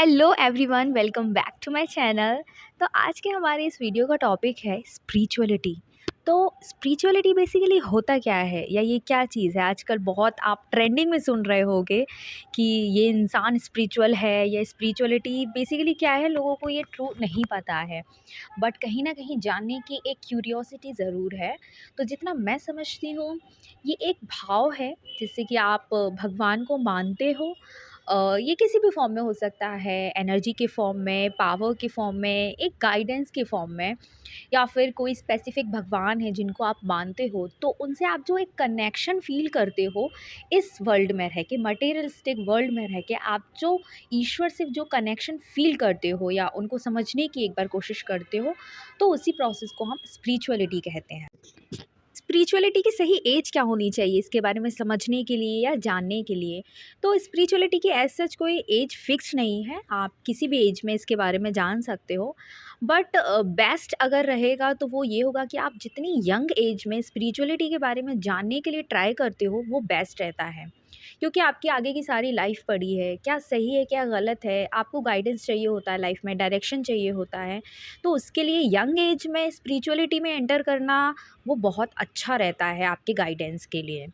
Hello everyone, welcome back to my channel. तो आज के हमारे इस वीडियो का टॉपिक है स्पिरिचुअलिटी। तो स्पिरिचुअलिटी बेसिकली होता क्या है या ये क्या चीज़ है? आजकल बहुत आप ट्रेंडिंग में सुन रहे होगे कि ये इंसान स्पिरिचुअल है या स्पिरिचुअलिटी बेसिकली क्या है, लोगों को ये ट्रू नहीं पता है। बट कहीं ना कहीं जानने की एक क्यूरियोसिटी ज़रूर है। तो जितना मैं समझती हूँ, ये एक भाव है जिससे कि आप भगवान को मानते हो। ये किसी भी फॉर्म में हो सकता है, एनर्जी के फॉर्म में, पावर के फॉर्म में, एक गाइडेंस के फॉर्म में, या फिर कोई स्पेसिफिक भगवान है जिनको आप मानते हो, तो उनसे आप जो एक कनेक्शन फील करते हो इस वर्ल्ड में रह के, मटेरियलिस्टिक वर्ल्ड में रह के, आप जो ईश्वर से जो कनेक्शन फील करते हो या उनको समझने की एक बार कोशिश करते हो, तो उसी प्रोसेस को हम स्पिरिचुअलिटी कहते हैं। स्पिरिचुअलिटी की सही एज क्या होनी चाहिए इसके बारे में समझने के लिए या जानने के लिए? तो स्पिरिचुअलिटी की एज सच कोई एज फिक्स नहीं है, आप किसी भी एज में इसके बारे में जान सकते हो। बट बेस्ट अगर रहेगा तो वो ये होगा कि आप जितनी यंग एज में स्पिरिचुअलिटी के बारे में जानने के लिए ट्राई करते हो वो बेस्ट रहता है। क्योंकि आपकी आगे की सारी लाइफ पड़ी है, क्या सही है क्या गलत है, आपको गाइडेंस चाहिए होता है, लाइफ में डायरेक्शन चाहिए होता है। तो उसके लिए यंग एज में स्पिरिचुअलिटी में एंटर करना वो बहुत अच्छा रहता है आपके गाइडेंस के लिए।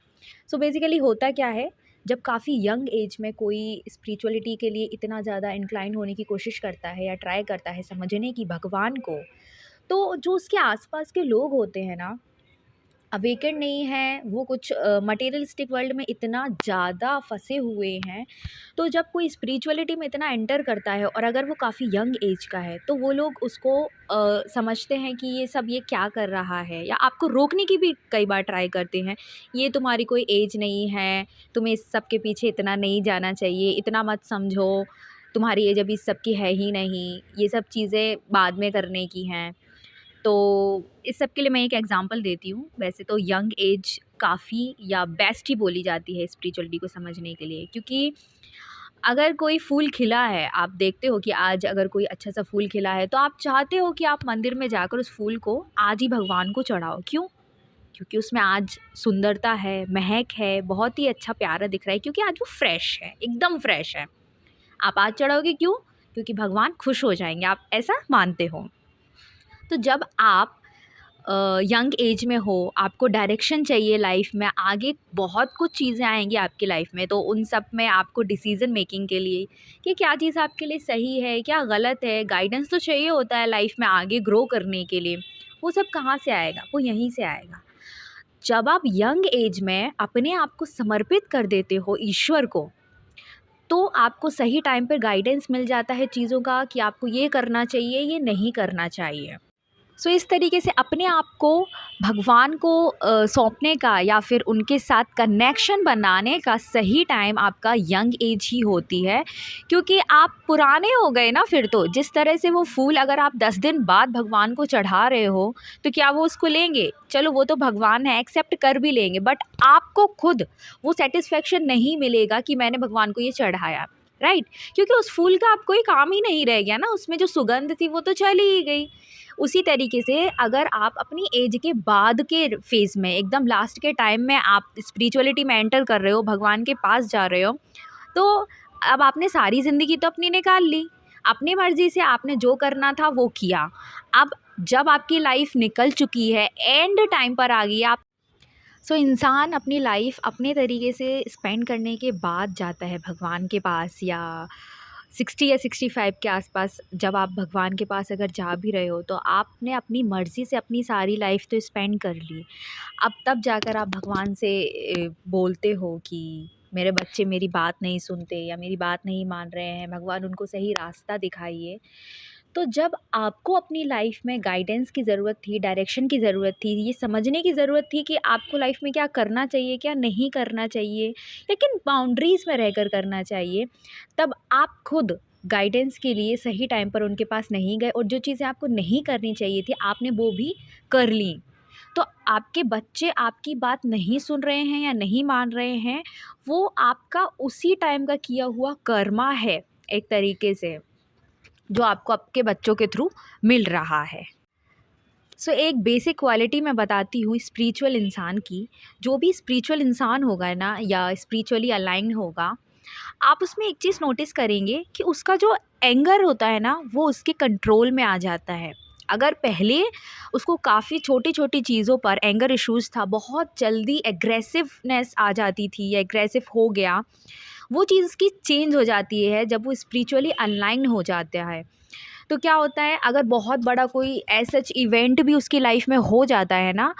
सो बेसिकली होता क्या है, जब काफ़ी यंग एज में कोई स्पिरिचुअलिटी के लिए इतना ज़्यादा इंक्लाइन होने की कोशिश करता है या ट्राई करता है समझने की भगवान को, तो जो उसके आसपास के लोग होते हैं ना, अवेकेंड नहीं है, वो कुछ मटेरियलिस्टिक वर्ल्ड में इतना ज़्यादा फंसे हुए हैं। तो जब कोई स्पिरिचुअलिटी में इतना एंटर करता है और अगर वो काफ़ी यंग एज का है, तो वो लोग उसको समझते हैं कि ये सब ये क्या कर रहा है, या आपको रोकने की भी कई बार ट्राई करते हैं। ये तुम्हारी कोई एज नहीं है, तुम्हें इस सब के पीछे इतना नहीं जाना चाहिए, इतना मत समझो, तुम्हारी एज अभी इस सब की है ही नहीं, ये सब चीज़ें बाद में करने की हैं। तो इस सब के लिए मैं एक एग्जांपल देती हूँ। वैसे तो यंग एज काफ़ी या बेस्ट ही बोली जाती है स्पिरिचुअलिटी को समझने के लिए, क्योंकि अगर कोई फूल खिला है, आप देखते हो कि आज अगर कोई अच्छा सा फूल खिला है, तो आप चाहते हो कि आप मंदिर में जाकर उस फूल को आज ही भगवान को चढ़ाओ। क्यों? क्योंकि उसमें आज सुंदरता है, महक है, बहुत ही अच्छा प्यारा दिख रहा है, क्योंकि आज वो फ्रेश है, एकदम फ्रेश है। आप आज चढ़ाओगे क्यों? क्योंकि भगवान खुश हो जाएंगे, आप ऐसा मानते हो। तो जब आप यंग एज में हो, आपको डायरेक्शन चाहिए लाइफ में, आगे बहुत कुछ चीज़ें आएंगी आपकी लाइफ में, तो उन सब में आपको डिसीज़न मेकिंग के लिए कि क्या चीज़ आपके लिए सही है क्या गलत है, गाइडेंस तो चाहिए होता है लाइफ में आगे ग्रो करने के लिए। वो सब कहाँ से आएगा? वो यहीं से आएगा। जब आप यंग एज में अपने आप को समर्पित कर देते हो ईश्वर को, तो आपको सही टाइम पर गाइडेंस मिल जाता है चीज़ों का कि आपको ये करना चाहिए, ये नहीं करना चाहिए। सो इस तरीके से अपने आप को भगवान को सौंपने का या फिर उनके साथ कनेक्शन बनाने का सही टाइम आपका यंग एज ही होती है। क्योंकि आप पुराने हो गए ना, फिर तो जिस तरह से वो फूल अगर आप 10 दिन बाद भगवान को चढ़ा रहे हो, तो क्या वो उसको लेंगे? चलो वो तो भगवान है, एक्सेप्ट कर भी लेंगे, बट आपको खुद वो सेटिस्फेक्शन नहीं मिलेगा कि मैंने भगवान को ये चढ़ाया, राइट? क्योंकि उस फूल का अब कोई काम ही नहीं रह गया ना, उसमें जो सुगंध थी वो तो चली ही गई। उसी तरीके से अगर आप अपनी एज के बाद के फेज़ में, एकदम लास्ट के टाइम में आप स्पिरिचुअलिटी में एंटर कर रहे हो, भगवान के पास जा रहे हो, तो अब आपने सारी ज़िंदगी तो अपनी निकाल ली, अपनी मर्ज़ी से आपने जो करना था वो किया। अब जब आपकी लाइफ निकल चुकी है, एंड टाइम पर आ गई है, आप इंसान अपनी लाइफ अपने तरीके से स्पेंड करने के बाद जाता है भगवान के पास, या 60 या 65 के आसपास जब आप भगवान के पास अगर जा भी रहे हो, तो आपने अपनी मर्ज़ी से अपनी सारी लाइफ तो स्पेंड कर ली। अब तब जाकर आप भगवान से बोलते हो कि मेरे बच्चे मेरी बात नहीं सुनते या मेरी बात नहीं मान रहे हैं, भगवान उनको सही रास्ता दिखाइए। तो जब आपको अपनी लाइफ में गाइडेंस की ज़रूरत थी, डायरेक्शन की ज़रूरत थी, ये समझने की ज़रूरत थी कि आपको लाइफ में क्या करना चाहिए, क्या नहीं करना चाहिए, लेकिन बाउंड्रीज़ में रहकर करना चाहिए, तब आप खुद गाइडेंस के लिए सही टाइम पर उनके पास नहीं गए, और जो चीज़ें आपको नहीं करनी चाहिए थी आपने वो भी कर ली। तो आपके बच्चे आपकी बात नहीं सुन रहे हैं या नहीं मान रहे हैं, वो आपका उसी टाइम का किया हुआ कर्मा है एक तरीके से, जो आपको आपके बच्चों के थ्रू मिल रहा है। एक बेसिक क्वालिटी मैं बताती हूँ स्पिरिचुअल इंसान की। जो भी स्पिरिचुअल इंसान होगा ना, या स्पिरिचुअली अलाइन होगा, आप उसमें एक चीज़ नोटिस करेंगे कि उसका जो एंगर होता है ना, वो उसके कंट्रोल में आ जाता है। अगर पहले उसको काफ़ी छोटी-छोटी चीज़ों पर एंगर इश्यूज़ था, बहुत जल्दी एग्रेसिवनेस आ जाती थी या एग्रेसिव हो गया, वो चीज़ उसकी चेंज हो जाती है जब वो स्पिरिचुअली अनलाइन हो जाता है। तो क्या होता है, अगर बहुत बड़ा कोई एज़ सच इवेंट भी उसकी लाइफ में हो जाता है ना,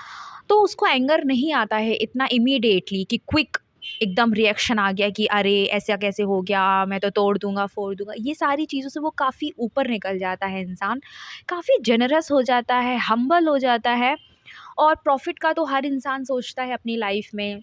तो उसको एंगर नहीं आता है इतना इमीडिएटली कि क्विक एकदम रिएक्शन आ गया कि अरे ऐसा कैसे हो गया, मैं तो तोड़ दूँगा, फोड़ दूँगा। ये सारी चीज़ों से वो काफ़ी ऊपर निकल जाता है इंसान, काफ़ी जेनरस हो जाता है, हम्बल हो जाता है। और प्रॉफ़िट का तो हर इंसान सोचता है अपनी लाइफ में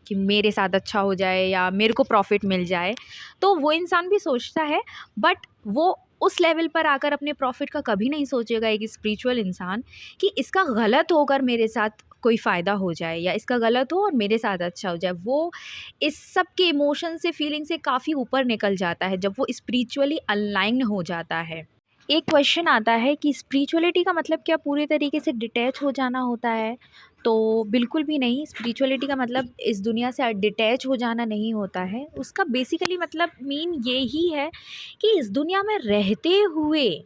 कि मेरे साथ अच्छा हो जाए या मेरे को प्रॉफ़िट मिल जाए, तो वो इंसान भी सोचता है। बट वो उस लेवल पर आकर अपने प्रॉफ़िट का कभी नहीं सोचेगा एक स्पिरिचुअल इंसान, कि इसका गलत होकर मेरे साथ कोई फ़ायदा हो जाए या इसका गलत हो और मेरे साथ अच्छा हो जाए। वो इस सब के इमोशन से, फीलिंग से काफ़ी ऊपर निकल जाता है जब वो स्पिरिचुअली अलाइन हो जाता है। एक क्वेश्चन आता है कि स्पिरिचुअलिटी का मतलब क्या पूरे तरीके से डिटैच हो जाना होता है? तो बिल्कुल भी नहीं, स्पिरिचुअलिटी का मतलब इस दुनिया से डिटैच हो जाना नहीं होता है। उसका बेसिकली मतलब मीन ये ही है कि इस दुनिया में रहते हुए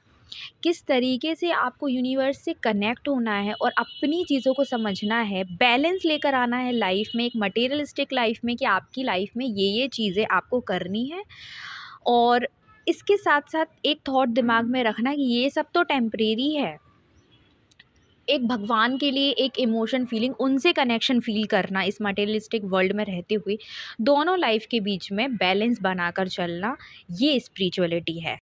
किस तरीके से आपको यूनिवर्स से कनेक्ट होना है और अपनी चीज़ों को समझना है, बैलेंस लेकर आना है लाइफ में, एक मटेरियलिस्टिक लाइफ में, कि आपकी लाइफ में ये चीज़ें आपको करनी है। और इसके साथ-साथ एक थॉट दिमाग में रखना कि ये सब तो टेम्परेरी है। एक भगवान के लिए एक इमोशन, फीलिंग, उनसे कनेक्शन फ़ील करना इस मटेरियलिस्टिक वर्ल्ड में रहते हुए, दोनों लाइफ़ के बीच में बैलेंस बनाकर चलना, ये स्पिरिचुअलिटी है।